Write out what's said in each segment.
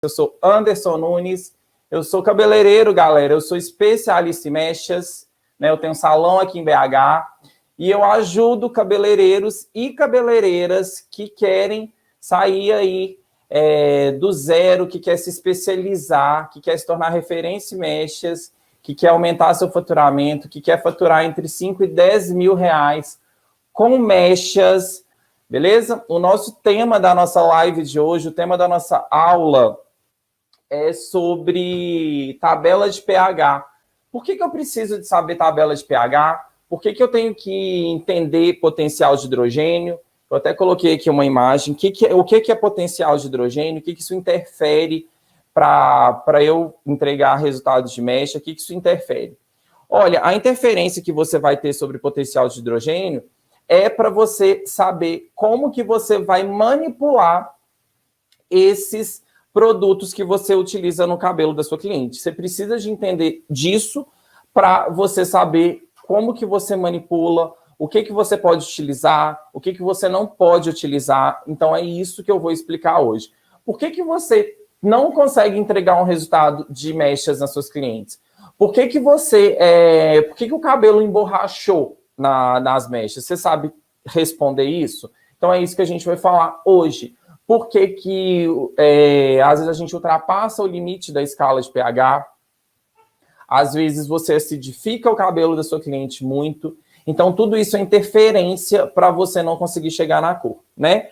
Eu sou Anderson Nunes, eu sou cabeleireiro, galera, eu sou especialista em mechas, né? Eu tenho um salão aqui em BH e eu ajudo cabeleireiros e cabeleireiras que querem sair aí do zero, que quer se especializar, que quer se tornar referência em mechas, que quer aumentar seu faturamento, que quer faturar entre 5 e 10 mil reais com mechas, beleza? O nosso tema da nossa live de hoje, o tema da nossa aula é sobre tabela de pH. Por que eu preciso de saber tabela de pH? Por que eu tenho que entender potencial de hidrogênio? Eu até coloquei aqui uma imagem. O que é potencial de hidrogênio? O que isso interfere para eu entregar resultados de mecha? O que isso interfere? Olha, a interferência que você vai ter sobre potencial de hidrogênio é para você saber como que você vai manipular esses produtos que você utiliza no cabelo da sua cliente. Você precisa de entender disso para você saber como que você manipula, o que você pode utilizar, o que você não pode utilizar. Então, é isso que eu vou explicar hoje. Por que você não consegue entregar um resultado de mechas nas suas clientes? Por que o cabelo emborrachou nas mechas? Você sabe responder isso? Então, é isso que a gente vai falar hoje. Por que às vezes a gente ultrapassa o limite da escala de pH, às vezes você acidifica o cabelo da sua cliente muito, então tudo isso é interferência para você não conseguir chegar na cor, né?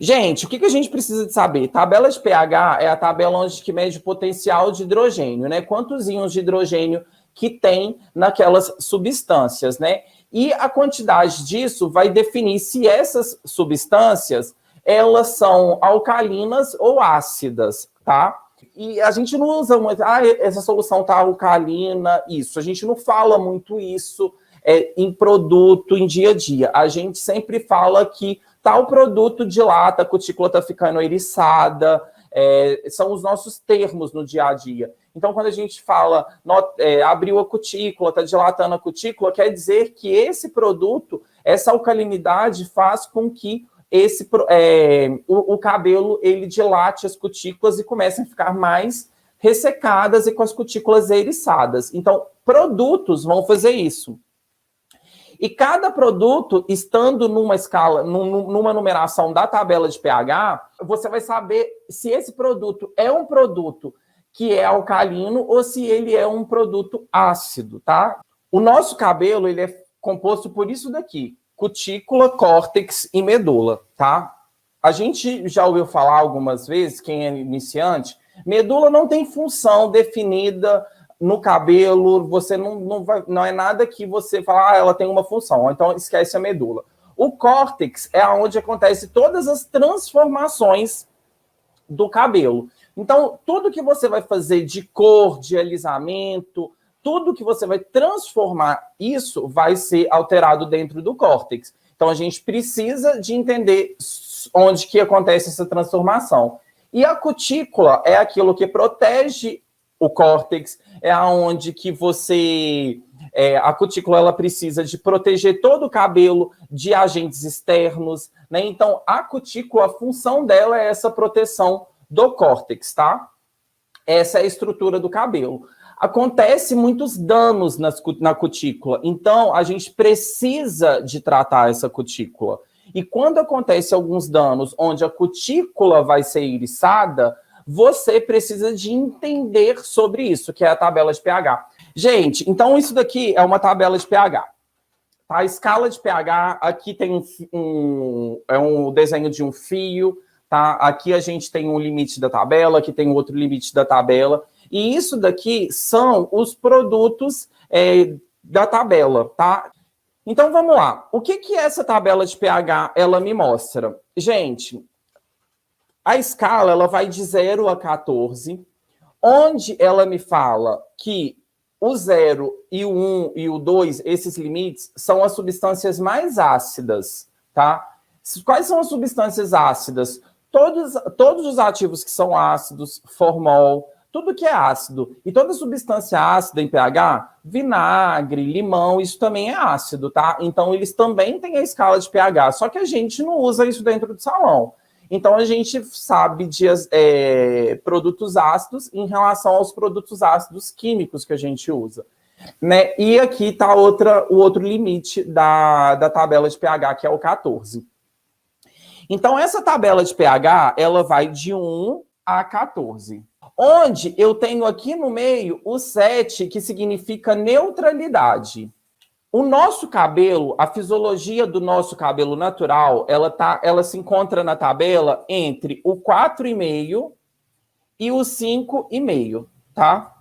Gente, o que a gente precisa de saber? Tabela de pH é a tabela onde que mede o potencial de hidrogênio, né? Quantos íons de hidrogênio que tem naquelas substâncias, né? E a quantidade disso vai definir se essas substâncias elas são alcalinas ou ácidas, tá? E a gente não usa muito, essa solução tá alcalina, isso. A gente não fala muito isso em produto, em dia a dia. A gente sempre fala que tal produto dilata, a cutícula tá ficando eriçada, são os nossos termos no dia a dia. Então, quando a gente fala, abriu a cutícula, tá dilatando a cutícula, quer dizer que esse produto, essa alcalinidade faz com que o cabelo ele dilate as cutículas e começa a ficar mais ressecadas e com as cutículas eriçadas. Então, produtos vão fazer isso. E cada produto, estando numa escala, numa numeração da tabela de pH, você vai saber se esse produto é um produto que é alcalino ou se ele é um produto ácido, tá? O nosso cabelo, ele é composto por isso daqui: cutícula, córtex e medula, tá? A gente já ouviu falar algumas vezes, quem é iniciante, medula não tem função definida no cabelo, você não é nada que você fala, ela tem uma função, então esquece a medula. O córtex é onde acontece todas as transformações do cabelo. Então, tudo que você vai fazer de cor, de alisamento, tudo que você vai transformar, isso vai ser alterado dentro do córtex. Então, a gente precisa de entender onde que acontece essa transformação. E a cutícula é aquilo que protege o córtex, é onde que a cutícula ela precisa de proteger todo o cabelo de agentes externos, né? Então, a cutícula, a função dela é essa proteção do córtex, tá? Essa é a estrutura do cabelo. Acontece muitos danos na cutícula, então a gente precisa de tratar essa cutícula. E quando acontece alguns danos onde a cutícula vai ser eriçada, você precisa de entender sobre isso, que é a tabela de pH. Gente, então isso daqui é uma tabela de pH. Tá? A escala de pH, aqui tem um desenho de um fio, tá? Aqui a gente tem um limite da tabela, aqui tem outro limite da tabela. E isso daqui são os produtos da tabela, tá? Então, vamos lá. O que essa tabela de pH, ela me mostra? Gente, a escala, ela vai de 0 a 14, onde ela me fala que o 0 e o 1 e o 2, esses limites, são as substâncias mais ácidas, tá? Quais são as substâncias ácidas? Todos os ativos que são ácidos, formol, tudo que é ácido. E toda substância ácida em pH, vinagre, limão, isso também é ácido, tá? Então, eles também têm a escala de pH, só que a gente não usa isso dentro do salão. Então, a gente sabe de produtos ácidos em relação aos produtos ácidos químicos que a gente usa. Né? E aqui está o outro limite da tabela de pH, que é o 14. Então, essa tabela de pH, ela vai de 1 a 14. Onde eu tenho aqui no meio o 7, que significa neutralidade. O nosso cabelo, a fisiologia do nosso cabelo natural, ela se encontra na tabela entre o 4,5 e o 5,5, tá?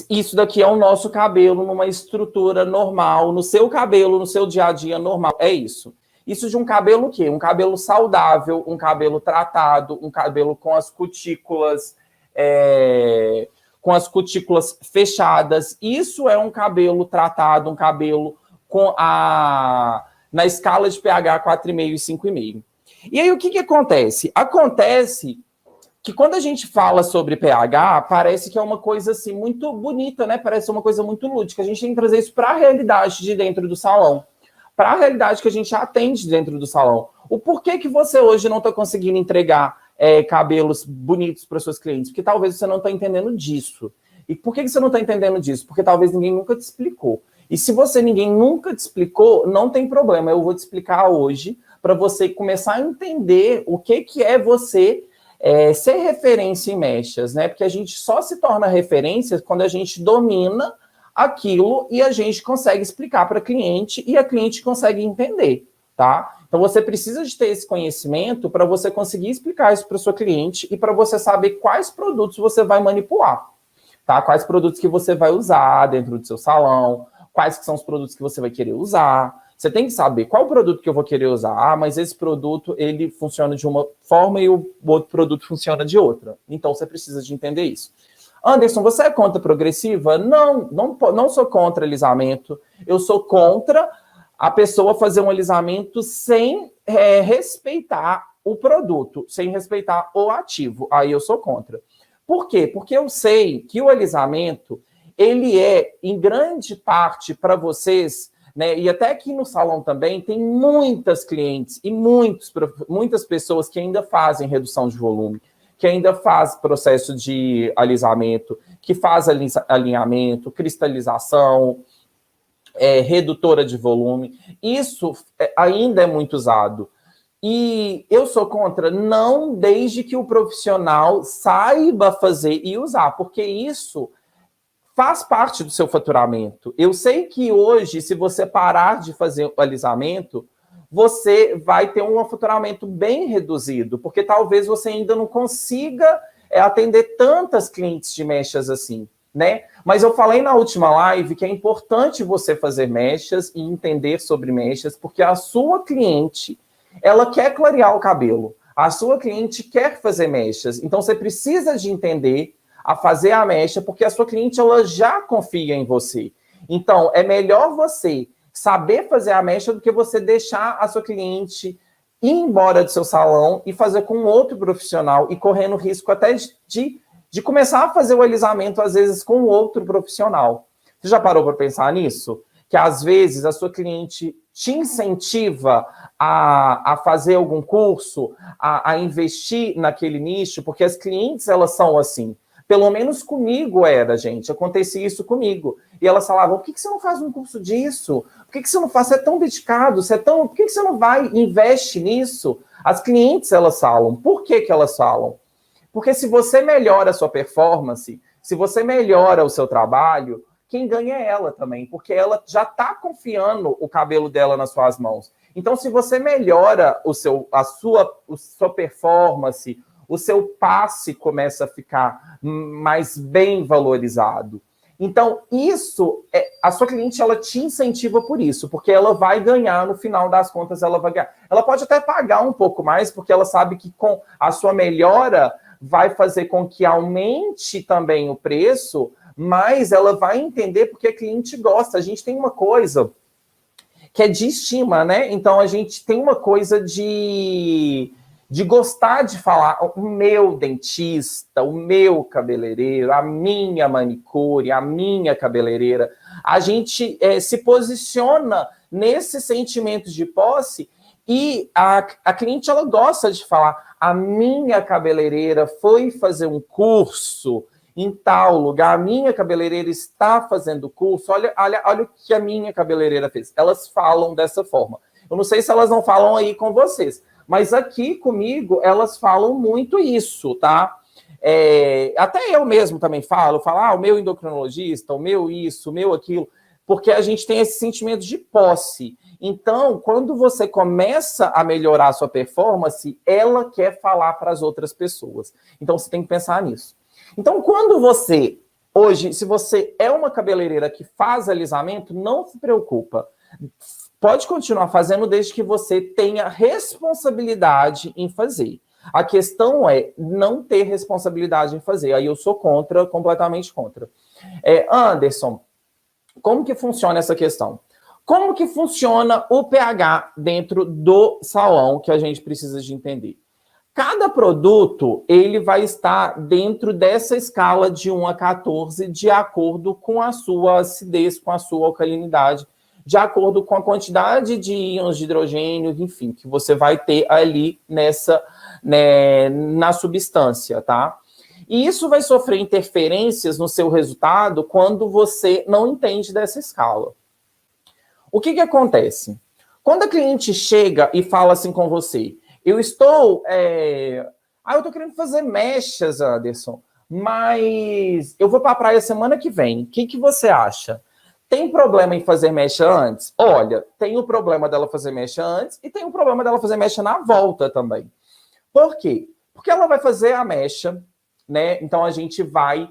Isso daqui é o nosso cabelo numa estrutura normal, no seu cabelo, no seu dia a dia normal, é isso. Isso de um cabelo o quê? Um cabelo saudável, um cabelo tratado, um cabelo com as cutículas fechadas. Isso é um cabelo tratado, um cabelo na escala de pH 4,5 e 5,5. E aí o que acontece? Acontece que quando a gente fala sobre pH, parece que é uma coisa assim muito bonita, né? Parece uma coisa muito lúdica. A gente tem que trazer isso para a realidade de dentro do salão, para a realidade que a gente atende dentro do salão. O porquê que você hoje não está conseguindo entregar cabelos bonitos para os seus clientes? Porque talvez você não está entendendo disso. E por que você não está entendendo disso? Porque talvez ninguém nunca te explicou. E se ninguém nunca te explicou, não tem problema. Eu vou te explicar hoje para você começar a entender o que é você ser referência em mechas, né? Porque a gente só se torna referência quando a gente domina aquilo e a gente consegue explicar para a cliente e a cliente consegue entender, tá? Então você precisa de ter esse conhecimento para você conseguir explicar isso para o seu cliente e para você saber quais produtos você vai manipular, tá? Quais produtos que você vai usar dentro do seu salão, quais que são os produtos que você vai querer usar. Você tem que saber qual produto que eu vou querer usar. Ah, mas esse produto, ele funciona de uma forma e o outro produto funciona de outra. Então, você precisa de entender isso. Anderson, você é contra progressiva? Não sou contra alisamento. Eu sou contra a pessoa fazer um alisamento sem respeitar o produto, sem respeitar o ativo. Aí eu sou contra. Por quê? Porque eu sei que o alisamento, ele é, em grande parte, para vocês... Né? E até aqui no salão também tem muitas clientes e muitas pessoas que ainda fazem redução de volume, que ainda faz processo de alisamento, que faz alinhamento, cristalização, redutora de volume. Isso ainda é muito usado. E eu sou contra, não desde que o profissional saiba fazer e usar, porque isso faz parte do seu faturamento. Eu sei que hoje, se você parar de fazer o alisamento, você vai ter um faturamento bem reduzido, porque talvez você ainda não consiga atender tantas clientes de mechas assim, né? Mas eu falei na última live que é importante você fazer mechas e entender sobre mechas, porque a sua cliente, ela quer clarear o cabelo. A sua cliente quer fazer mechas. Então, você precisa de entender a fazer a mecha, porque a sua cliente ela já confia em você. Então, é melhor você saber fazer a mecha do que você deixar a sua cliente ir embora do seu salão e fazer com outro profissional e correndo risco até de começar a fazer o alisamento, às vezes, com outro profissional. Você já parou para pensar nisso? Que, às vezes, a sua cliente te incentiva a fazer algum curso, a investir naquele nicho, porque as clientes, elas são assim. Pelo menos comigo era, gente. Acontecia isso comigo. E elas falavam, por que você não faz um curso disso? Por que você não faz? Você é tão dedicado, por que você não vai e investe nisso? As clientes, elas falam. Por que elas falam? Porque se você melhora a sua performance, se você melhora o seu trabalho, quem ganha é ela também. Porque ela já está confiando o cabelo dela nas suas mãos. Então, se você melhora a sua performance, o seu passe começa a ficar mais bem valorizado. Então, isso, a sua cliente, ela te incentiva por isso, porque ela vai ganhar, no final das contas, ela vai ganhar. Ela pode até pagar um pouco mais, porque ela sabe que com a sua melhora vai fazer com que aumente também o preço, mas ela vai entender porque a cliente gosta. A gente tem uma coisa que é de estima, né? Então, a gente tem uma coisa de gostar de falar, o meu dentista, o meu cabeleireiro, a minha manicure, a minha cabeleireira. A gente se posiciona nesse sentimento de posse E a cliente, ela gosta de falar, a minha cabeleireira foi fazer um curso em tal lugar, a minha cabeleireira está fazendo curso, olha o que a minha cabeleireira fez. Elas falam dessa forma. Eu não sei se elas não falam aí com vocês, mas aqui comigo, elas falam muito isso, tá? Até eu mesmo também falo, o meu endocrinologista, o meu isso, o meu aquilo, porque a gente tem esse sentimento de posse. Então, quando você começa a melhorar a sua performance, ela quer falar para as outras pessoas. Então, você tem que pensar nisso. Então, quando você, hoje, se você é uma cabeleireira que faz alisamento, não se preocupa. Pode continuar fazendo desde que você tenha responsabilidade em fazer. A questão é não ter responsabilidade em fazer. Aí eu sou contra, completamente contra. Anderson, como que funciona essa questão? Como que funciona o pH dentro do salão que a gente precisa de entender? Cada produto, ele vai estar dentro dessa escala de 1 a 14, de acordo com a sua acidez, com a sua alcalinidade, de acordo com a quantidade de íons de hidrogênio, enfim, que você vai ter ali na substância, tá? E isso vai sofrer interferências no seu resultado quando você não entende dessa escala. O que acontece? Quando a cliente chega e fala assim com você, eu estou querendo fazer mechas, Anderson, mas eu vou para a praia semana que vem. O que você acha? Tem problema em fazer mecha antes? Olha, tem o problema dela fazer mecha antes e tem o problema dela fazer mecha na volta também. Por quê? Porque ela vai fazer a mecha, né? Então a gente vai,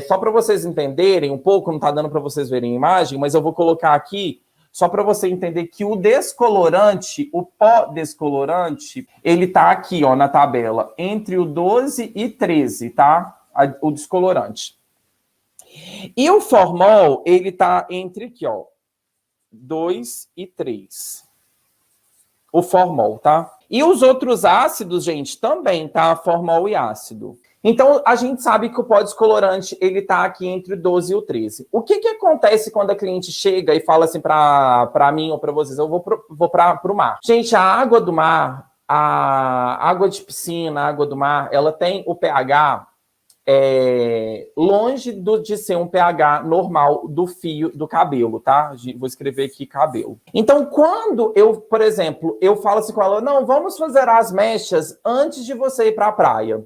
só para vocês entenderem um pouco, não está dando para vocês verem a imagem, mas eu vou colocar aqui só para você entender que o descolorante, o pó descolorante, ele está aqui, ó, na tabela, entre o 12 e 13, tá? O descolorante. E o formol, ele está entre aqui, ó, 2 e 3. O formol, tá? E os outros ácidos, gente, também, tá? Formol e ácido. Então, a gente sabe que o pó descolorante, ele tá aqui entre o 12 e o 13. O que acontece quando a cliente chega e fala assim para mim ou para vocês, eu vou para o mar? Gente, a água do mar, a água de piscina, a água do mar, ela tem o pH longe de ser um pH normal do fio do cabelo, tá? Vou escrever aqui cabelo. Então, quando eu, por exemplo, eu falo assim com ela, não, vamos fazer as mechas antes de você ir para a praia.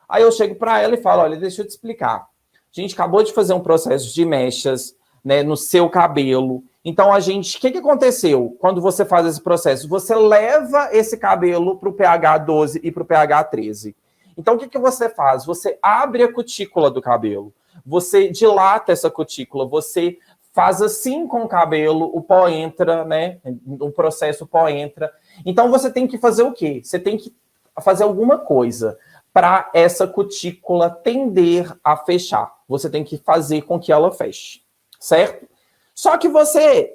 Aí eu chego para ela e falo, olha, deixa eu te explicar. A gente acabou de fazer um processo de mechas, né, no seu cabelo. Então, o que aconteceu quando você faz esse processo? Você leva esse cabelo para o pH 12 e para o pH 13. Então, o que você faz? Você abre a cutícula do cabelo. Você dilata essa cutícula. Você faz assim com o cabelo, o pó entra, né? No processo, o pó entra. Então, você tem que fazer o quê? Você tem que fazer alguma coisa para essa cutícula tender a fechar. Você tem que fazer com que ela feche, certo? Só que você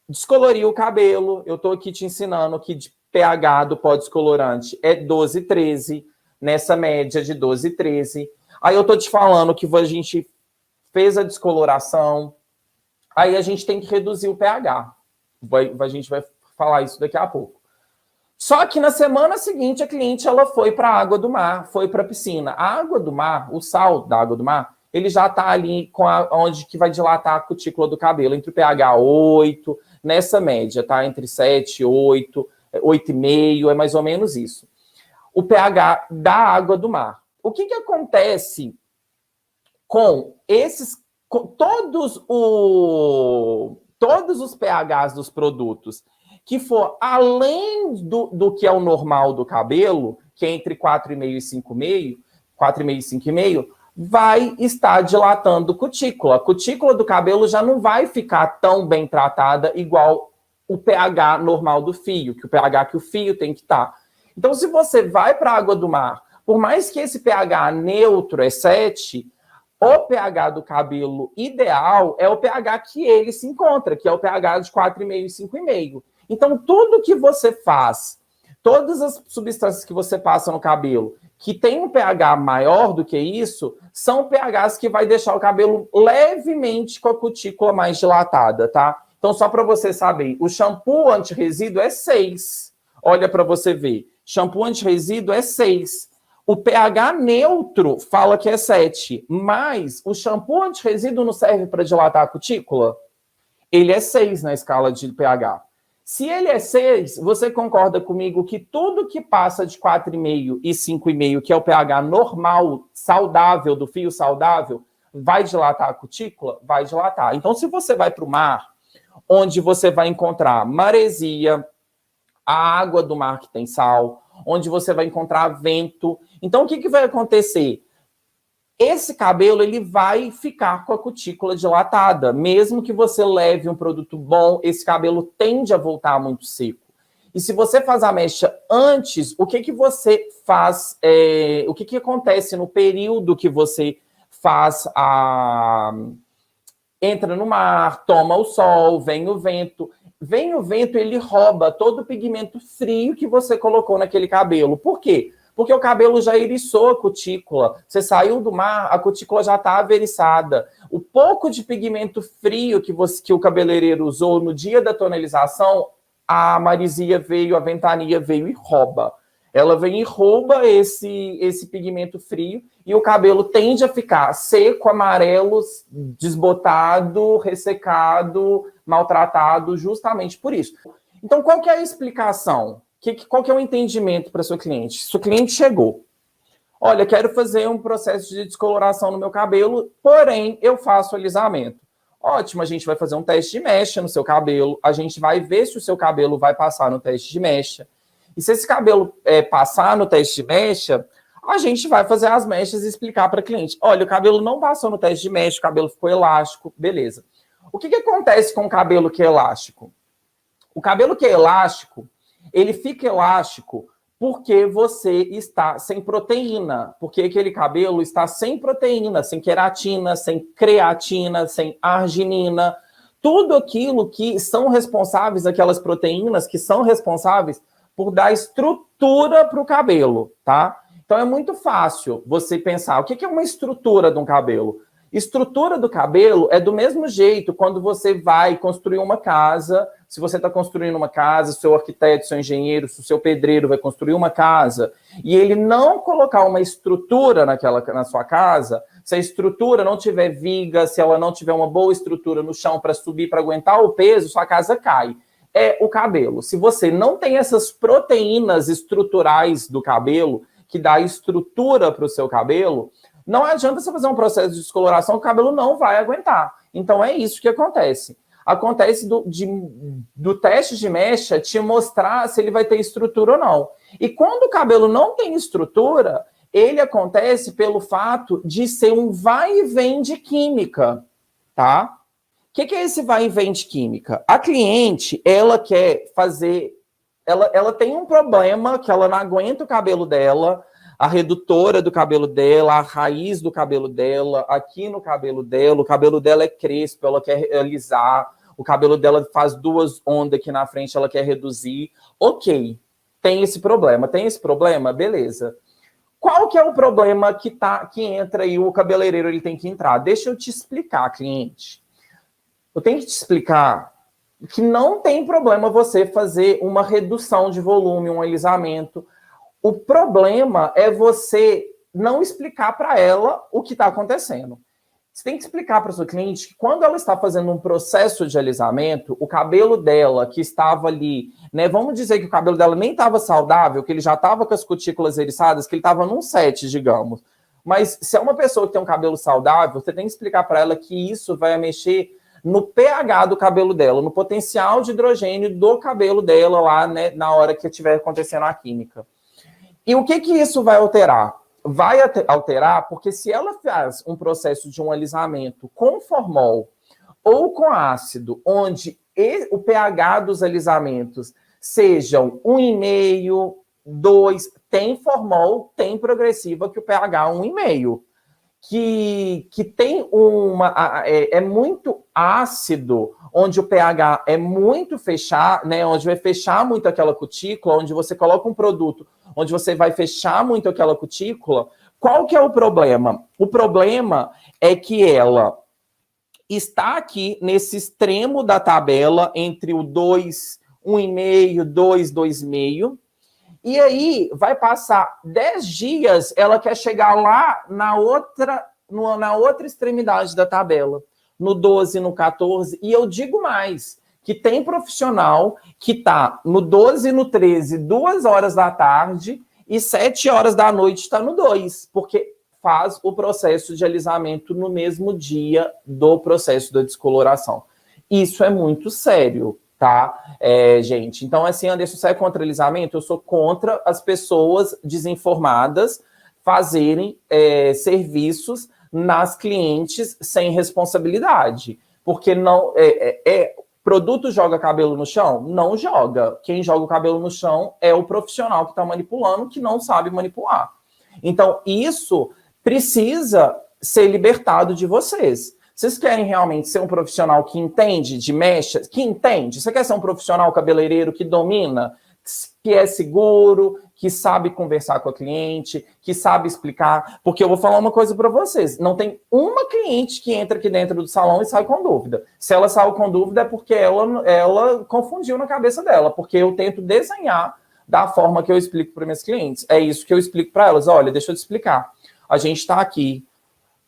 descoloriu o cabelo, eu estou aqui te ensinando que de pH do pó descolorante é 12, 13, nessa média de 12, 13. Aí eu estou te falando que a gente fez a descoloração, aí a gente tem que reduzir o pH. A gente vai falar isso daqui a pouco. Só que na semana seguinte, a cliente ela foi para a água do mar, foi para a piscina. A água do mar, o sal da água do mar, ele já está ali onde que vai dilatar a cutícula do cabelo, entre o pH 8, nessa média, tá? Entre 7, 8, 8,5, é mais ou menos isso. O pH da água do mar. O que acontece com todos os pHs dos produtos que for além do que é o normal do cabelo, que é entre 4,5 e 5,5, 4,5 e 5,5, vai estar dilatando cutícula. A cutícula do cabelo já não vai ficar tão bem tratada igual o pH normal do fio, que o pH que o fio tem que estar. Então, se você vai para a água do mar, por mais que esse pH neutro é 7, o pH do cabelo ideal é o pH que ele se encontra, que é o pH de 4,5 e 5,5. Então, tudo que você faz, todas as substâncias que você passa no cabelo, que tem um pH maior do que isso, são pHs que vai deixar o cabelo levemente com a cutícula mais dilatada, tá? Então, só para você saber, o shampoo anti-resíduo é 6, Olha para você ver. Shampoo anti-resíduo é 6. O pH neutro fala que é 7. Mas o shampoo anti-resíduo não serve para dilatar a cutícula? Ele é 6 na escala de pH. Se ele é 6, você concorda comigo que tudo que passa de 4,5 e 5,5, que é o pH normal, saudável, do fio saudável, vai dilatar a cutícula? Vai dilatar. Então, se você vai para o mar, onde você vai encontrar maresia, a água do mar que tem sal, onde você vai encontrar vento. Então, o que vai acontecer? Esse cabelo ele vai ficar com a cutícula dilatada. Mesmo que você leve um produto bom, esse cabelo tende a voltar muito seco. E se você faz a mecha antes, o que você faz? O que acontece no período que você faz a... Entra no mar, toma o sol, vem o vento. Vem o vento, ele rouba todo o pigmento frio que você colocou naquele cabelo. Por quê? Porque o cabelo já eriçou a cutícula. Você saiu do mar, a cutícula já estava eriçada. O pouco de pigmento frio que o cabeleireiro usou no dia da tonalização, a marisia veio, a ventania veio e rouba. Ela vem e rouba esse pigmento frio e o cabelo tende a ficar seco, amarelo, desbotado, ressecado, maltratado, justamente por isso. Então, qual que é a explicação? Qual que é o entendimento para sua cliente? Sua cliente chegou. Olha, quero fazer um processo de descoloração no meu cabelo, porém, eu faço alisamento. Ótimo, a gente vai fazer um teste de mecha no seu cabelo, a gente vai ver se o seu cabelo vai passar no teste de mecha. E se esse cabelo passar no teste de mecha, a gente vai fazer as mechas e explicar para a cliente. Olha, o cabelo não passou no teste de mecha, o cabelo ficou elástico, beleza. O que acontece com o cabelo que é elástico? O cabelo que é elástico, ele fica elástico porque você está sem proteína, porque aquele cabelo está sem proteína, sem queratina, sem creatina, sem arginina, tudo aquilo que são responsáveis, aquelas proteínas que são responsáveis por dar estrutura para o cabelo, tá? Então é muito fácil você pensar, o que é uma estrutura de um cabelo? Estrutura do cabelo é do mesmo jeito quando você vai construir uma casa. Se você está construindo uma casa, seu arquiteto, seu engenheiro, se o seu pedreiro vai construir uma casa e ele não colocar uma estrutura na sua casa, se a estrutura não tiver viga, se ela não tiver uma boa estrutura no chão para subir, para aguentar o peso, sua casa cai. É o cabelo. Se você não tem essas proteínas estruturais do cabelo, que dá estrutura para o seu cabelo, não adianta você fazer um processo de descoloração, o cabelo não vai aguentar. Então é isso que acontece. Acontece do teste de mecha te mostrar se ele vai ter estrutura ou não. E quando o cabelo não tem estrutura, ele acontece pelo fato de ser um vai e vem de química, tá? O que é esse vai e vem de química? A cliente, ela quer fazer... Ela tem um problema que ela não aguenta o cabelo dela, a redutora do cabelo dela, a raiz do cabelo dela, aqui no cabelo dela, o cabelo dela é crespo, ela quer alisar, o cabelo dela faz 2 ondas aqui na frente, ela quer reduzir. Ok, tem esse problema, beleza. Qual que é o problema que entra aí, o cabeleireiro ele tem que entrar? Deixa eu te explicar, cliente. Eu tenho que te explicar que não tem problema você fazer uma redução de volume, um alisamento. O problema é você não explicar para ela o que está acontecendo. Você tem que explicar para a sua cliente que quando ela está fazendo um processo de alisamento, o cabelo dela que estava ali, né? Vamos dizer que o cabelo dela nem estava saudável, que ele já estava com as cutículas eriçadas, que ele estava num 7, digamos. Mas se é uma pessoa que tem um cabelo saudável, você tem que explicar para ela que isso vai mexer no pH do cabelo dela, no potencial de hidrogênio do cabelo dela lá, né, na hora que estiver acontecendo a química. E o que isso vai alterar? Vai alterar porque se ela faz um processo de um alisamento com formol ou com ácido, onde o pH dos alisamentos sejam 1,5, 2, tem formol, tem progressiva que o pH é 1,5. Que tem é muito ácido, onde o pH é muito fechado, né, onde vai fechar muito aquela cutícula, onde você coloca um produto, onde você vai fechar muito aquela cutícula. Qual que é o problema? O problema é que ela está aqui nesse extremo da tabela entre o 2, 1,5, 2, 2,5. E aí vai passar 10 dias, ela quer chegar lá na outra extremidade da tabela, no 12, no 14. E eu digo mais, que tem profissional que está no 12 e no 13, 2 horas da tarde, e 7 horas da noite está no 2, porque faz o processo de alisamento no mesmo dia do processo da descoloração. Isso é muito sério, tá, gente? Então, assim, Anderson, você é contra alisamento? Eu sou contra as pessoas desinformadas fazerem serviços nas clientes sem responsabilidade. Porque não produto joga cabelo no chão? Não joga. Quem joga o cabelo no chão é o profissional que está manipulando, que não sabe manipular. Então, isso precisa ser libertado de vocês. Vocês querem realmente ser um profissional que entende de mechas? Que entende? Você quer ser um profissional cabeleireiro que domina, que é seguro, que sabe conversar com a cliente, que sabe explicar? Porque eu vou falar uma coisa para vocês. Não tem uma cliente que entra aqui dentro do salão e sai com dúvida. Se ela saiu com dúvida é porque ela confundiu na cabeça dela. Porque eu tento desenhar da forma que eu explico para minhas clientes. É isso que eu explico para elas. Olha, deixa eu te explicar. A gente está aqui.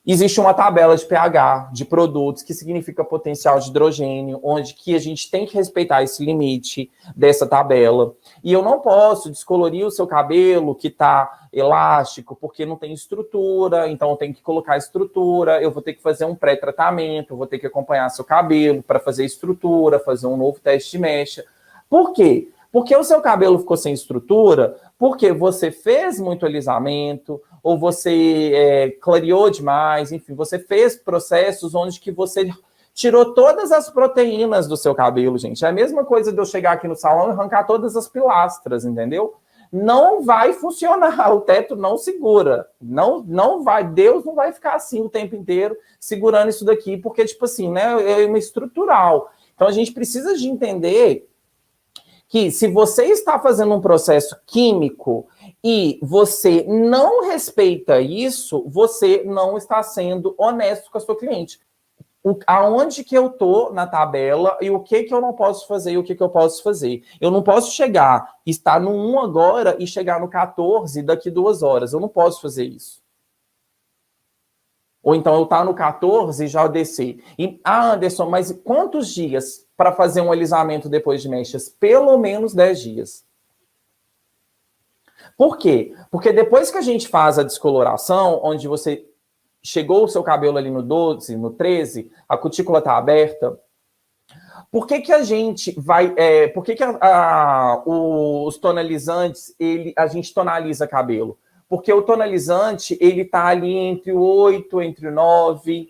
Existe uma tabela de pH de produtos, que significa potencial de hidrogênio, onde que a gente tem que respeitar esse limite dessa tabela. E eu não posso descolorir o seu cabelo que está elástico, porque não tem estrutura, então eu tenho que colocar estrutura, eu vou ter que fazer um pré-tratamento, eu vou ter que acompanhar seu cabelo para fazer estrutura, fazer um novo teste de mecha. Por quê? Porque o seu cabelo ficou sem estrutura, porque você fez muito alisamento, ou você clareou demais, enfim, você fez processos onde que você tirou todas as proteínas do seu cabelo, gente. É a mesma coisa de eu chegar aqui no salão e arrancar todas as pilastras, entendeu? Não vai funcionar, o teto não segura. Não vai, Deus não vai ficar assim o tempo inteiro segurando isso daqui, porque, tipo assim, né, é uma estrutural. Então, a gente precisa de entender que se você está fazendo um processo químico e você não respeita isso, você não está sendo honesto com a sua cliente. Aonde que eu estou na tabela e o que eu não posso fazer e o que eu posso fazer. Eu não posso chegar, estar no 1 agora e chegar no 14 daqui 2 horas. Eu não posso fazer isso. Ou então eu estar no 14 e já descer. Anderson, mas quantos dias para fazer um alisamento depois de mechas? Pelo menos 10 dias. Por quê? Porque depois que a gente faz a descoloração, onde você chegou o seu cabelo ali no 12, no 13, a cutícula está aberta, por que que a gente vai... por que que os tonalizantes, a gente tonaliza cabelo? Porque o tonalizante, ele está ali entre o 8, entre o 9,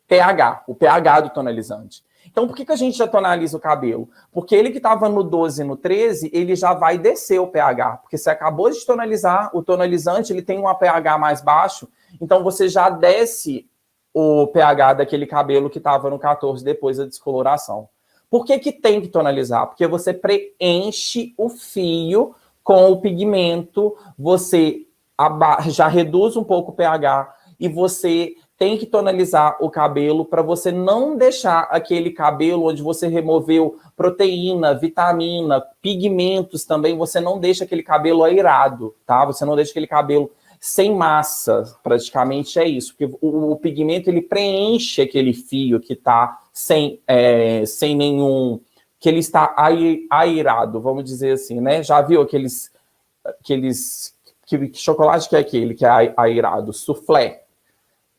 pH, o pH do tonalizante. Então, por que que a gente já tonaliza o cabelo? Porque ele que estava no 12 e no 13, ele já vai descer o pH. Porque você acabou de tonalizar, o tonalizante ele tem um pH mais baixo, então você já desce o pH daquele cabelo que estava no 14 depois da descoloração. Por que que tem que tonalizar? Porque você preenche o fio com o pigmento, você já reduz um pouco o pH e você tem que tonalizar o cabelo para você não deixar aquele cabelo onde você removeu proteína, vitamina, pigmentos também, você não deixa aquele cabelo airado, tá? Você não deixa aquele cabelo sem massa, praticamente é isso, porque o pigmento ele preenche aquele fio que está sem nenhum, que ele está airado, vamos dizer assim, né? Já viu que chocolate que é aquele que é airado? Soufflé.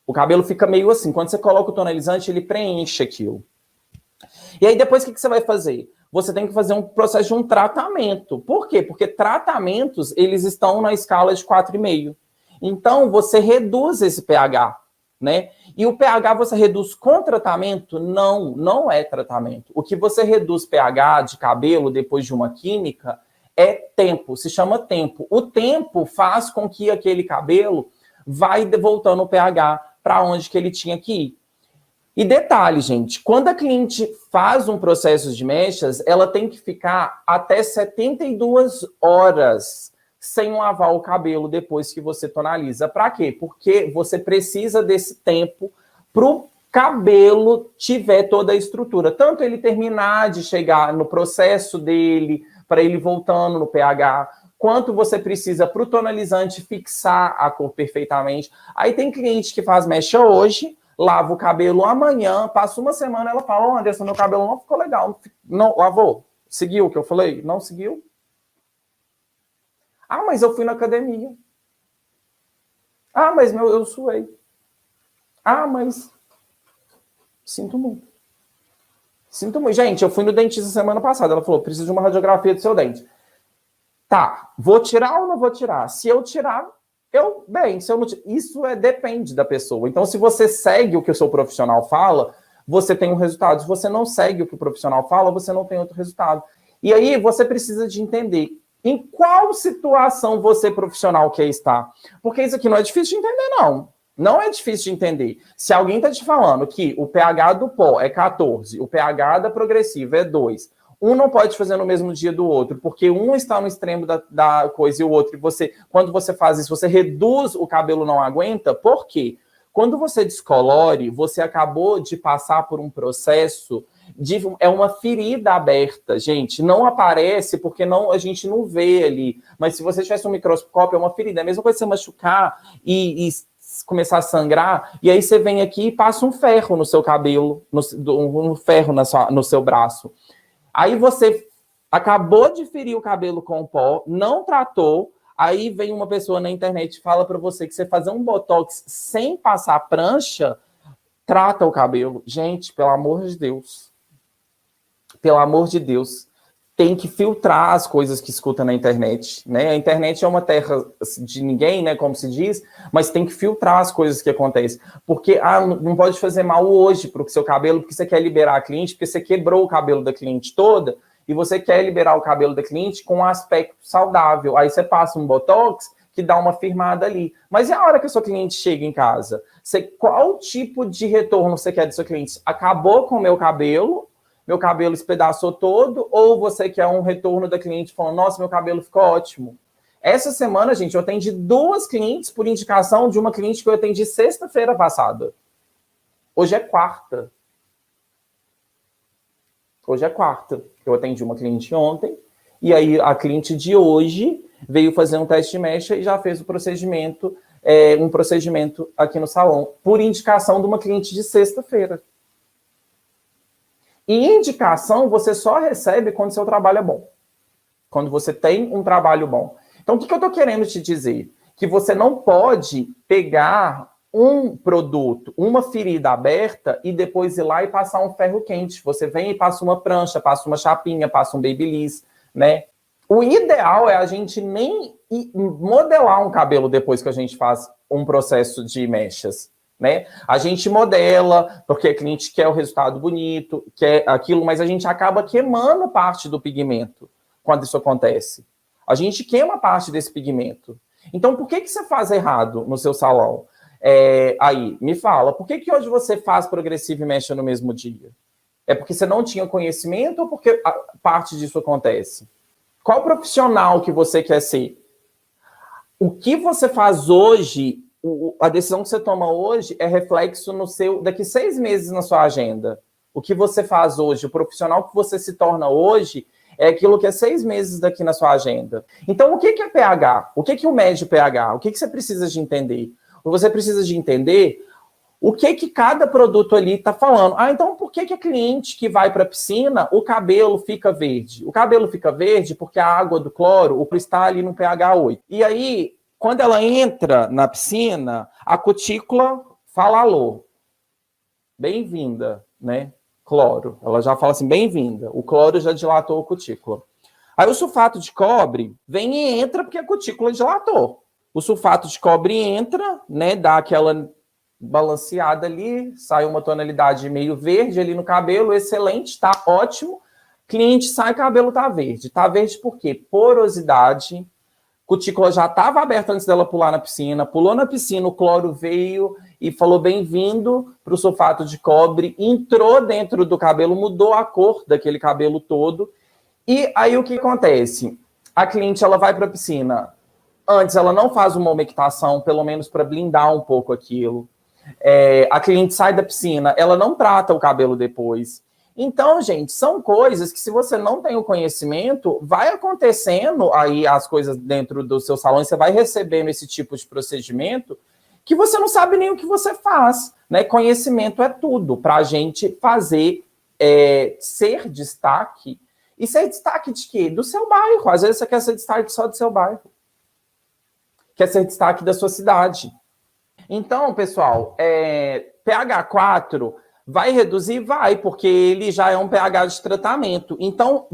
O cabelo fica meio assim. Quando você coloca o tonalizante, ele preenche aquilo. E aí, depois, o que você vai fazer? Você tem que fazer um processo de um tratamento. Por quê? Porque tratamentos, eles estão na escala de 4,5. Então, você reduz esse pH, né? E o pH você reduz com tratamento? Não, não é tratamento. O que você reduz pH de cabelo depois de uma química é tempo, se chama tempo. O tempo faz com que aquele cabelo vai voltando o pH para onde que ele tinha que ir. E detalhe, gente, quando a cliente faz um processo de mechas, ela tem que ficar até 72 horas sem lavar o cabelo depois que você tonaliza. Para quê? Porque você precisa desse tempo para o cabelo tiver toda a estrutura. Tanto ele terminar de chegar no processo dele, para ele voltando no pH, quanto você precisa para o tonalizante fixar a cor perfeitamente. Aí tem cliente que faz mecha hoje, lava o cabelo amanhã, passa uma semana, ela fala, oh, Anderson, meu cabelo não ficou legal. Não, lavou? Seguiu o que eu falei? Não seguiu? Ah, mas eu fui na academia. Ah, mas eu suei. Ah, mas... Sinto muito. Sinto muito. Gente, eu fui no dentista semana passada. Ela falou, preciso de uma radiografia do seu dente. Tá, vou tirar ou não vou tirar? Se eu tirar, bem, se eu não tirar, isso depende da pessoa. Então, se você segue o que o seu profissional fala, você tem um resultado. Se você não segue o que o profissional fala, você não tem outro resultado. E aí, você precisa de entender em qual situação você, profissional, quer estar. Porque isso aqui não é difícil de entender, não. Não é difícil de entender. Se alguém está te falando que o pH do pó é 14, o pH da progressiva é 2, um não pode fazer no mesmo dia do outro, porque um está no extremo da coisa e o outro, e quando você faz isso, você reduz, o cabelo não aguenta. Por quê? Quando você descolore, você acabou de passar por um processo é uma ferida aberta, gente. Não aparece porque a gente não vê ali. Mas se você tivesse um microscópio, é uma ferida. É a mesma coisa que você machucar e começar a sangrar, e aí você vem aqui e passa um ferro no seu cabelo, um ferro no seu braço. Aí você acabou de ferir o cabelo com pó, não tratou, aí vem uma pessoa na internet e fala para você que você fazer um botox sem passar prancha, trata o cabelo. Gente, pelo amor de Deus. Pelo amor de Deus. Tem que filtrar as coisas que escuta na internet, né? A internet é uma terra de ninguém, né? Como se diz, mas tem que filtrar as coisas que acontecem. Porque não pode fazer mal hoje para o seu cabelo, porque você quer liberar a cliente, porque você quebrou o cabelo da cliente toda, e você quer liberar o cabelo da cliente com um aspecto saudável. Aí você passa um botox que dá uma firmada ali. Mas e a hora que a sua cliente chega em casa? Qual tipo de retorno você quer do seu cliente? Acabou com o meu cabelo espedaçou todo, ou você quer um retorno da cliente falando, nossa, meu cabelo ficou ótimo. Essa semana, gente, eu atendi 2 clientes por indicação de uma cliente que eu atendi sexta-feira passada. Hoje é quarta. Eu atendi uma cliente ontem, e aí a cliente de hoje veio fazer um teste de mecha e já fez o procedimento, um procedimento aqui no salão, por indicação de uma cliente de sexta-feira. E indicação você só recebe quando seu trabalho é bom. Quando você tem um trabalho bom. Então, o que eu estou querendo te dizer? Que você não pode pegar um produto, uma ferida aberta, e depois ir lá e passar um ferro quente. Você vem e passa uma prancha, passa uma chapinha, passa um babyliss, né? O ideal é a gente nem modelar um cabelo depois que a gente faz um processo de mechas. Né? A gente modela, porque a cliente quer o resultado bonito, quer aquilo, mas a gente acaba queimando parte do pigmento quando isso acontece. A gente queima parte desse pigmento. Então, por que você faz errado no seu salão? Aí, me fala, por que hoje você faz progressiva e mecha no mesmo dia? É porque você não tinha conhecimento ou porque parte disso acontece? Qual profissional que você quer ser? O que você faz hoje, a decisão que você toma hoje é reflexo daqui 6 meses na sua agenda. O que você faz hoje, o profissional que você se torna hoje, é aquilo que é 6 meses daqui na sua agenda. Então, o que é pH? O que o mede pH? O que você precisa de entender? Você precisa de entender o que cada produto ali está falando. Então por que a cliente que vai para a piscina, o cabelo fica verde? O cabelo fica verde porque a água do cloro, o está ali no pH 8. E aí, quando ela entra na piscina, a cutícula fala alô. Bem-vinda, né? Cloro. Ela já fala assim, bem-vinda. O cloro já dilatou a cutícula. Aí o sulfato de cobre vem e entra porque a cutícula dilatou. O sulfato de cobre entra, né? Dá aquela balanceada ali, sai uma tonalidade meio verde ali no cabelo, excelente, tá ótimo. Cliente sai, cabelo tá verde. Tá verde por quê? Porosidade. Cutícula já estava aberta antes dela pular na piscina, pulou na piscina, o cloro veio e falou bem-vindo para o sulfato de cobre, entrou dentro do cabelo, mudou a cor daquele cabelo todo. E aí o que acontece? A cliente ela vai para a piscina, antes ela não faz uma umectação, pelo menos para blindar um pouco aquilo. A cliente sai da piscina, ela não trata o cabelo depois. Então, gente, são coisas que se você não tem o conhecimento, vai acontecendo aí as coisas dentro do seu salão, e você vai recebendo esse tipo de procedimento que você não sabe nem o que você faz, né? Conhecimento é tudo para a gente fazer ser destaque. E ser destaque de quê? Do seu bairro. Às vezes você quer ser destaque só do seu bairro. Quer ser destaque da sua cidade. Então, pessoal, pH 4 vai reduzir? Vai, porque ele já é um pH de tratamento. Então,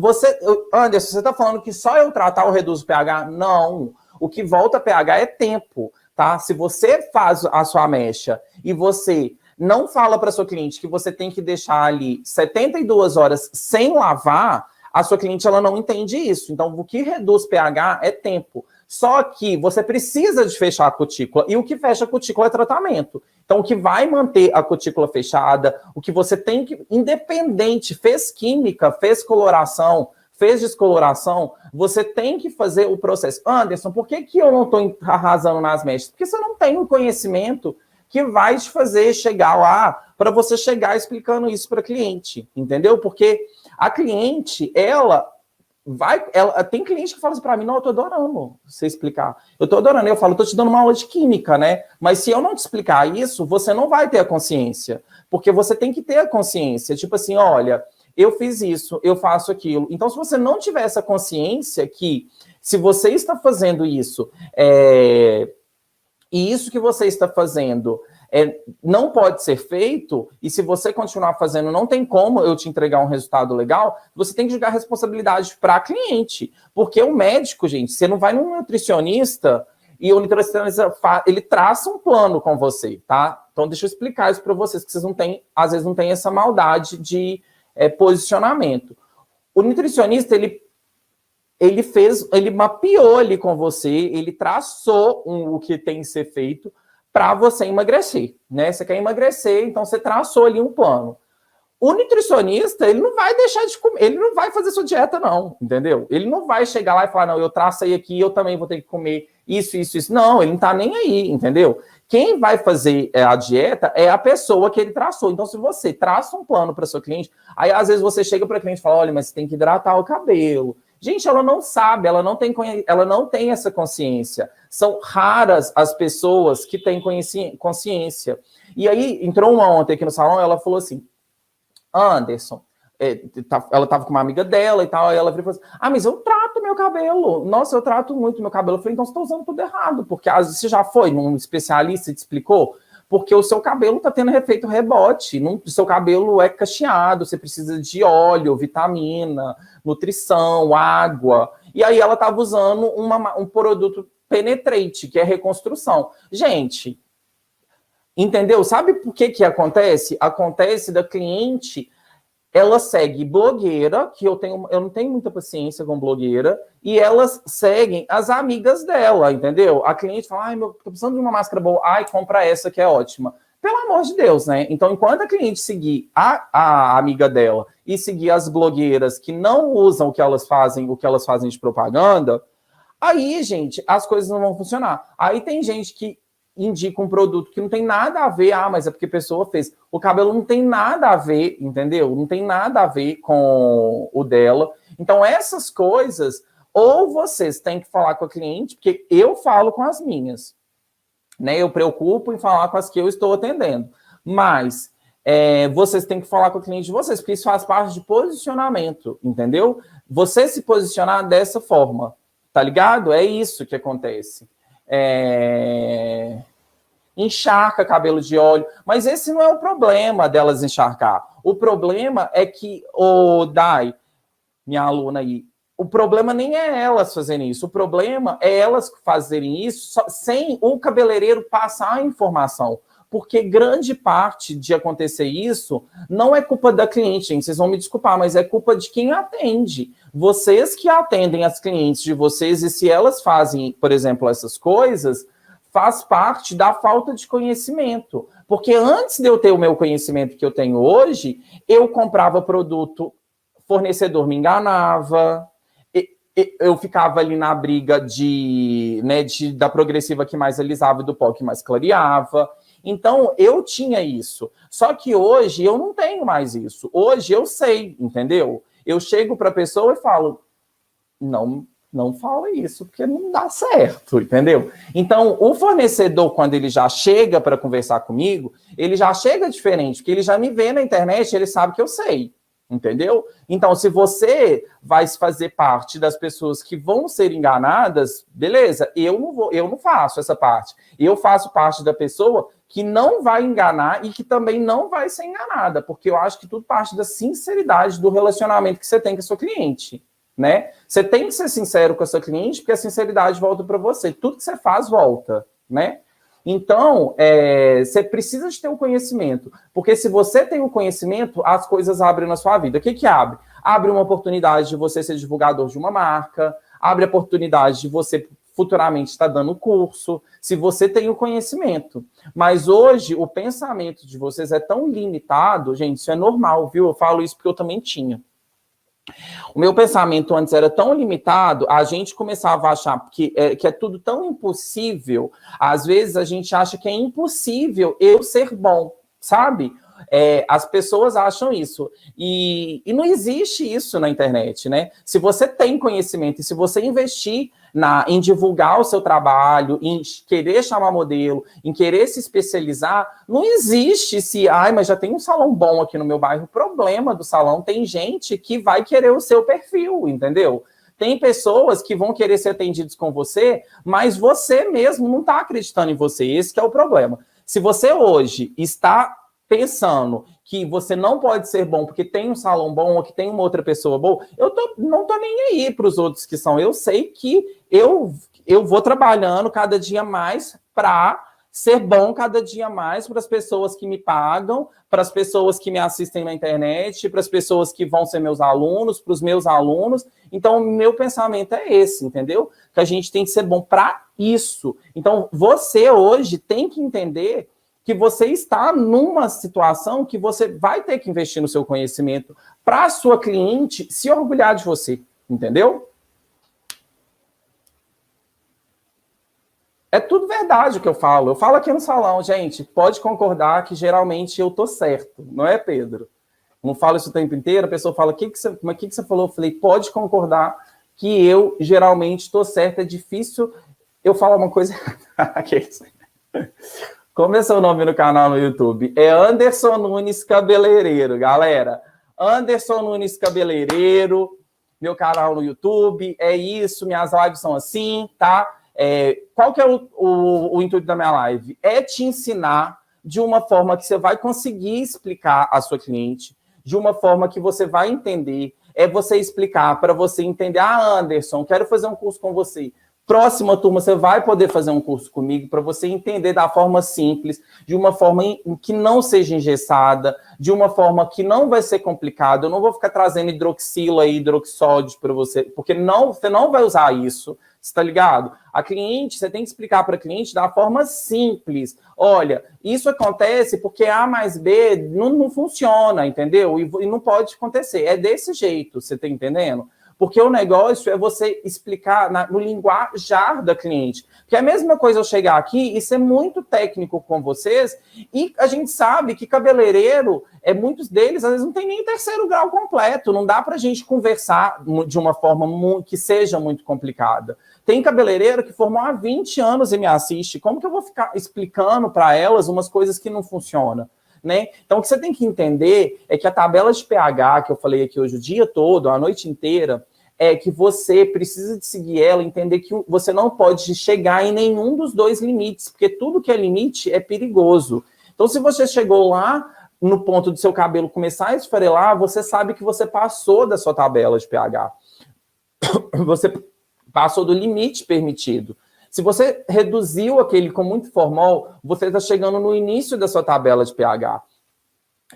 Anderson, você está falando que só eu tratar eu reduzo o pH? Não. O que volta pH é tempo, tá? Se você faz a sua mecha e você não fala para sua cliente que você tem que deixar ali 72 horas sem lavar, a sua cliente ela não entende isso. Então, o que reduz pH é tempo. Só que você precisa de fechar a cutícula, e o que fecha a cutícula é tratamento. Então, o que vai manter a cutícula fechada, o que você tem que, independente, fez química, fez coloração, fez descoloração, você tem que fazer o processo. Anderson, por que eu não estou arrasando nas mechas? Porque você não tem o conhecimento que vai te fazer chegar lá, para você chegar explicando isso para a cliente, entendeu? Porque a cliente, ela tem cliente que fala assim para mim, não, eu tô adorando você explicar. Eu tô adorando, eu falo, tô te dando uma aula de química, né? Mas se eu não te explicar isso, você não vai ter a consciência. Porque você tem que ter a consciência. Tipo assim, olha, eu fiz isso, eu faço aquilo. Então, se você não tiver essa consciência que, se você está fazendo isso, e isso que você está fazendo não pode ser feito, e se você continuar fazendo, não tem como eu te entregar um resultado legal, você tem que jogar a responsabilidade para a cliente. Porque o médico, gente, você não vai num nutricionista e o nutricionista, ele traça um plano com você, tá? Então, deixa eu explicar isso para vocês, que vocês não têm, às vezes não tem essa maldade de posicionamento. O nutricionista, ele mapeou ali com você, ele traçou o que tem que ser feito para você emagrecer, né? Você quer emagrecer, então você traçou ali um plano. O nutricionista, ele não vai deixar de comer, ele não vai fazer sua dieta, não, entendeu? Ele não vai chegar lá e falar, não, eu tracei aqui, eu também vou ter que comer isso, isso, isso. Não, ele não tá nem aí, entendeu? Quem vai fazer a dieta é a pessoa que ele traçou. Então, se você traça um plano para seu cliente, aí às vezes você chega para o cliente e fala, olha, mas você tem que hidratar o cabelo. Gente, ela não sabe, ela não tem essa consciência. São raras as pessoas que têm consciência. E aí, entrou uma ontem aqui no salão, ela falou assim, Anderson, ela estava com uma amiga dela e tal, aí ela falou assim, mas eu trato meu cabelo. Nossa, eu trato muito meu cabelo. Eu falei, então você está usando tudo errado, porque às vezes você já foi num especialista e te explicou, porque o seu cabelo está tendo efeito rebote, o seu cabelo é cacheado, você precisa de óleo, vitamina, nutrição, água. E aí ela estava usando um produto penetrante, que é reconstrução. Gente, entendeu? Sabe por que acontece? Acontece da cliente, ela segue blogueira, que eu não tenho muita paciência com blogueira, e elas seguem as amigas dela, entendeu? A cliente fala, tô precisando de uma máscara boa, compra essa que é ótima. Pelo amor de Deus, né? Então, enquanto a cliente seguir a amiga dela e seguir as blogueiras que não usam o que elas fazem de propaganda, aí, gente, as coisas não vão funcionar. Aí tem gente que indica um produto que não tem nada a ver, mas é porque a pessoa fez. O cabelo não tem nada a ver, entendeu? Não tem nada a ver com o dela. Então, essas coisas, ou vocês têm que falar com a cliente, porque eu falo com as minhas, né? Eu preocupo em falar com as que eu estou atendendo. Mas vocês têm que falar com o cliente de vocês, porque isso faz parte de posicionamento, entendeu? Você se posicionar dessa forma, tá ligado? É isso que acontece. Encharca cabelo de óleo, mas esse não é o problema delas encharcar. O problema é que, Dai, minha aluna aí, o problema nem é elas fazerem isso, o problema é elas fazerem isso sem o cabeleireiro passar a informação, porque grande parte de acontecer isso não é culpa da cliente, gente, vocês vão me desculpar, mas é culpa de quem atende. Vocês que atendem as clientes de vocês, e se elas fazem, por exemplo, essas coisas, faz parte da falta de conhecimento. Porque antes de eu ter o meu conhecimento que eu tenho hoje, eu comprava produto, fornecedor me enganava, eu ficava ali na briga da progressiva que mais alisava e do pó que mais clareava. Então, eu tinha isso. Só que hoje eu não tenho mais isso. Hoje eu sei, entendeu? Eu chego para a pessoa e falo, não fala isso, porque não dá certo, entendeu? Então, o fornecedor, quando ele já chega para conversar comigo, ele já chega diferente, porque ele já me vê na internet, ele sabe que eu sei, entendeu? Então, se você vai fazer parte das pessoas que vão ser enganadas, beleza, eu não faço essa parte. Eu faço parte da pessoa que não vai enganar e que também não vai ser enganada, porque eu acho que tudo parte da sinceridade do relacionamento que você tem com a sua cliente, né? Você tem que ser sincero com a sua cliente, porque a sinceridade volta para você. Tudo que você faz volta, né? Então, você precisa de ter o conhecimento, porque se você tem o conhecimento, as coisas abrem na sua vida. O que que abre? Abre uma oportunidade de você ser divulgador de uma marca, abre a oportunidade de você futuramente estar dando curso, se você tem o conhecimento. Mas hoje, o pensamento de vocês é tão limitado, gente, isso é normal, viu? Eu falo isso porque eu também tinha. O meu pensamento antes era tão limitado, a gente começava a achar que é tudo tão impossível. Às vezes a gente acha que é impossível eu ser bom, sabe? As pessoas acham isso. E não existe isso na internet, né? Se você tem conhecimento e se você investir em divulgar o seu trabalho, em querer chamar modelo, em querer se especializar, não existe mas já tem um salão bom aqui no meu bairro. O problema do salão, tem gente que vai querer o seu perfil, entendeu? Tem pessoas que vão querer ser atendidos com você, mas você mesmo não está acreditando em você. Esse que é o problema. Se você hoje está pensando que você não pode ser bom porque tem um salão bom ou que tem uma outra pessoa boa, não tô nem aí para os outros que são. Eu sei que eu vou trabalhando cada dia mais para ser bom cada dia mais para as pessoas que me pagam, para as pessoas que me assistem na internet, para as pessoas que vão ser meus alunos, para os meus alunos. Então, o meu pensamento é esse, entendeu? Que a gente tem que ser bom para isso. Então, você hoje tem que entender que você está numa situação que você vai ter que investir no seu conhecimento para a sua cliente se orgulhar de você, entendeu? É tudo verdade o que eu falo. Eu falo aqui no salão, gente, pode concordar que geralmente eu tô certo, não é, Pedro? Não falo isso o tempo inteiro, a pessoa fala, o que você falou? Eu falei, pode concordar que eu geralmente tô certo, é difícil eu falar uma coisa... Como é seu nome no canal no YouTube? É Anderson Nunes Cabeleireiro, galera. Anderson Nunes Cabeleireiro, meu canal no YouTube, é isso, minhas lives são assim, tá? Qual que é o intuito da minha live? É te ensinar de uma forma que você vai conseguir explicar à sua cliente, de uma forma que você vai entender, é você explicar para você entender, Anderson, quero fazer um curso com você. Próxima turma, você vai poder fazer um curso comigo para você entender da forma simples, de uma forma que não seja engessada, de uma forma que não vai ser complicada. Eu não vou ficar trazendo hidroxila e hidroxódio para você, porque você não vai usar isso, você tá ligado? A cliente, você tem que explicar para a cliente da forma simples. Olha, isso acontece porque A mais B não funciona, entendeu? E não pode acontecer. É desse jeito, você tá entendendo? Porque o negócio é você explicar no linguajar da cliente. Porque é a mesma coisa eu chegar aqui e ser muito técnico com vocês, e a gente sabe que cabeleireiro, muitos deles, às vezes, não tem nem terceiro grau completo. Não dá pra gente conversar de uma forma que seja muito complicada. Tem cabeleireiro que formou há 20 anos e me assiste. Como que eu vou ficar explicando para elas umas coisas que não funcionam? Né? Então, o que você tem que entender é que a tabela de pH, que eu falei aqui hoje o dia todo, a noite inteira, é que você precisa de seguir ela, entender que você não pode chegar em nenhum dos dois limites, porque tudo que é limite é perigoso. Então, se você chegou lá no ponto do seu cabelo começar a esfarelar, você sabe que você passou da sua tabela de pH. Você passou do limite permitido. Se você reduziu aquele com muito formol, você está chegando no início da sua tabela de pH.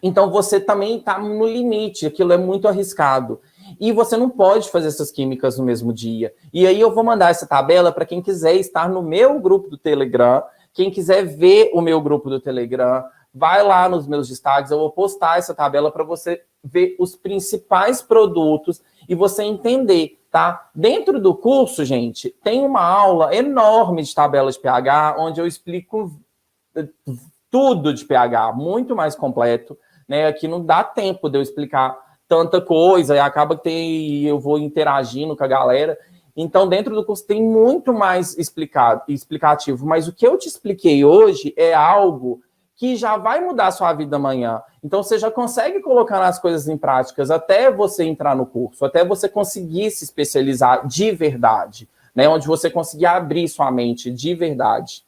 Então, você também está no limite, aquilo é muito arriscado. E você não pode fazer essas químicas no mesmo dia. E aí eu vou mandar essa tabela para quem quiser estar no meu grupo do Telegram, quem quiser ver o meu grupo do Telegram, vai lá nos meus destaques, eu vou postar essa tabela para você ver os principais produtos e você entender, tá? Dentro do curso, gente, tem uma aula enorme de tabela de pH, onde eu explico tudo de pH, muito mais completo, né? Aqui não dá tempo de eu explicar tanta coisa, e acaba que eu vou interagindo com a galera. Então, dentro do curso tem muito mais explicativo, mas o que eu te expliquei hoje é algo que já vai mudar a sua vida amanhã. Então, você já consegue colocar as coisas em práticas até você entrar no curso, até você conseguir se especializar de verdade, né? Onde você conseguir abrir sua mente de verdade.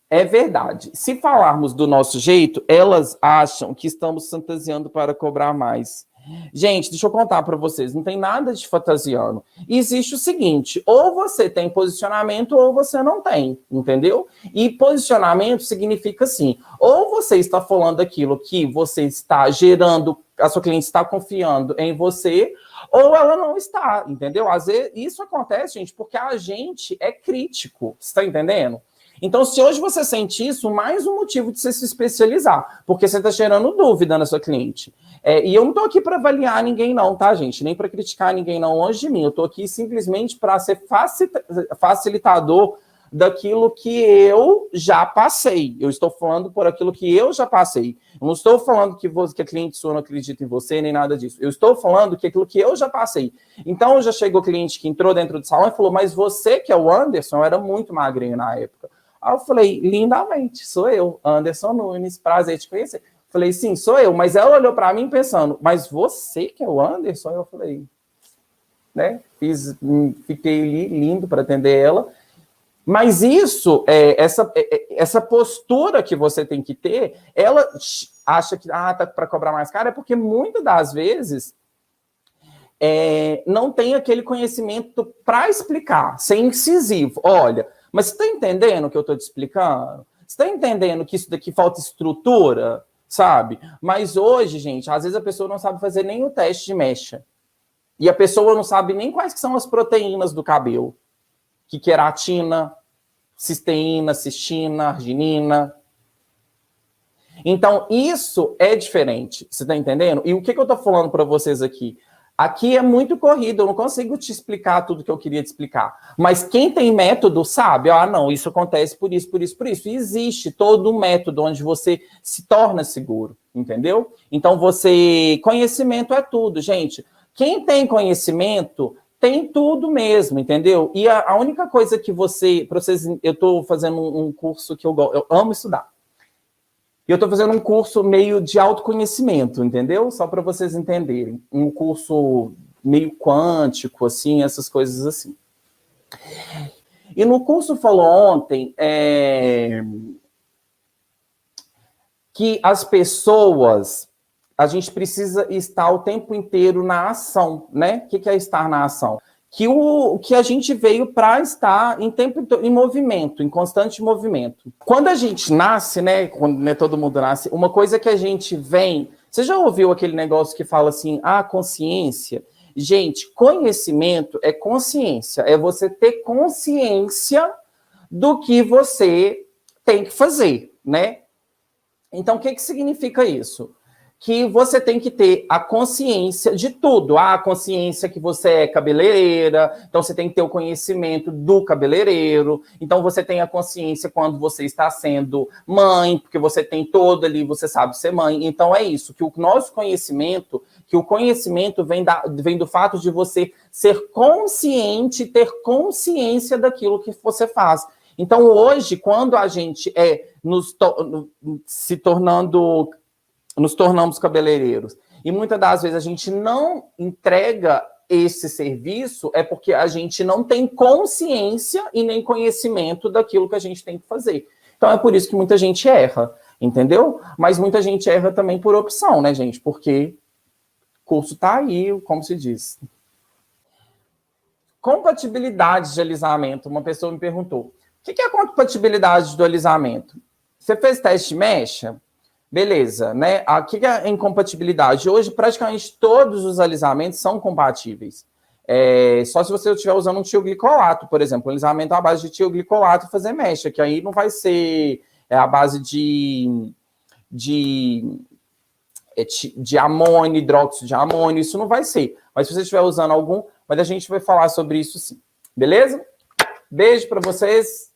É verdade. Se falarmos do nosso jeito, elas acham que estamos fantasiando para cobrar mais. Gente, deixa eu contar para vocês, não tem nada de fantasiando. Existe o seguinte, ou você tem posicionamento ou você não tem, entendeu? E posicionamento significa assim, ou você está falando aquilo que você está gerando, a sua cliente está confiando em você, ou ela não está, entendeu? Às vezes isso acontece, gente, porque a gente é crítico, você está entendendo? Então, se hoje você sente isso, mais um motivo de você se especializar, porque você está gerando dúvida na sua cliente. E eu não estou aqui para avaliar ninguém não, tá, gente? Nem para criticar ninguém não, longe de mim. Eu estou aqui simplesmente para ser facilitador daquilo que eu já passei. Eu estou falando por aquilo que eu já passei. Eu não estou falando que a cliente sua não acredita em você, nem nada disso. Eu estou falando que aquilo que eu já passei. Então, já chegou cliente que entrou dentro do salão e falou, mas você que é o Anderson, eu era muito magrinho na época. Aí eu falei, lindamente, sou eu, Anderson Nunes, prazer te conhecer. Falei, sim, sou eu. Mas ela olhou para mim pensando, mas você que é o Anderson? Eu falei, né? Fiquei lindo para atender ela. Mas isso, essa postura que você tem que ter, ela acha que tá para cobrar mais caro, é porque muitas das vezes não tem aquele conhecimento para explicar, ser incisivo. Olha, mas você está entendendo o que eu estou te explicando? Você está entendendo que isso daqui falta estrutura? Sabe? Mas hoje, gente, às vezes a pessoa não sabe fazer nem o teste de mecha. E a pessoa não sabe nem quais que são as proteínas do cabelo. Que queratina, cisteína, cistina, arginina. Então, isso é diferente. Você está entendendo? E o que eu estou falando para vocês aqui? Aqui é muito corrido, eu não consigo te explicar tudo que eu queria te explicar. Mas quem tem método sabe, não, isso acontece por isso, por isso, por isso. E existe todo um método onde você se torna seguro, entendeu? Então, conhecimento é tudo, gente. Quem tem conhecimento tem tudo mesmo, entendeu? E a única coisa que eu estou fazendo um curso que eu amo estudar. E eu estou fazendo um curso meio de autoconhecimento, entendeu? Só para vocês entenderem. Um curso meio quântico, assim, essas coisas assim. E no curso falou ontem que as pessoas, a gente precisa estar o tempo inteiro na ação, né? O que é estar na ação? Que a gente veio para estar em movimento, em constante movimento. Quando a gente nasce, né? Quando todo mundo nasce, uma coisa que a gente vem... Você já ouviu aquele negócio que fala assim, consciência? Gente, conhecimento é consciência. É você ter consciência do que você tem que fazer, né? Então, o que significa isso? Que você tem que ter a consciência de tudo. A consciência que você é cabeleireira, então você tem que ter o conhecimento do cabeleireiro, então você tem a consciência quando você está sendo mãe, porque você tem todo ali, você sabe ser mãe. Então é isso, que o nosso conhecimento, vem do fato de você ser consciente, ter consciência daquilo que você faz. Então hoje, quando a gente nos tornamos cabeleireiros. E muitas das vezes a gente não entrega esse serviço é porque a gente não tem consciência e nem conhecimento daquilo que a gente tem que fazer. Então é por isso que muita gente erra, entendeu? Mas muita gente erra também por opção, né, gente? Porque o curso tá aí, como se diz. Compatibilidade de alisamento. Uma pessoa me perguntou, o que é a compatibilidade do alisamento? Você fez teste de mecha? Beleza, né? Aqui que é a incompatibilidade. Hoje, praticamente todos os alisamentos são compatíveis. Só se você estiver usando um tioglicolato, por exemplo. Um alisamento à base de tioglicolato e fazer mecha, que aí não vai ser a base de amônio, hidróxido de amônio, isso não vai ser. Mas se você estiver usando algum, mas a gente vai falar sobre isso sim. Beleza? Beijo para vocês.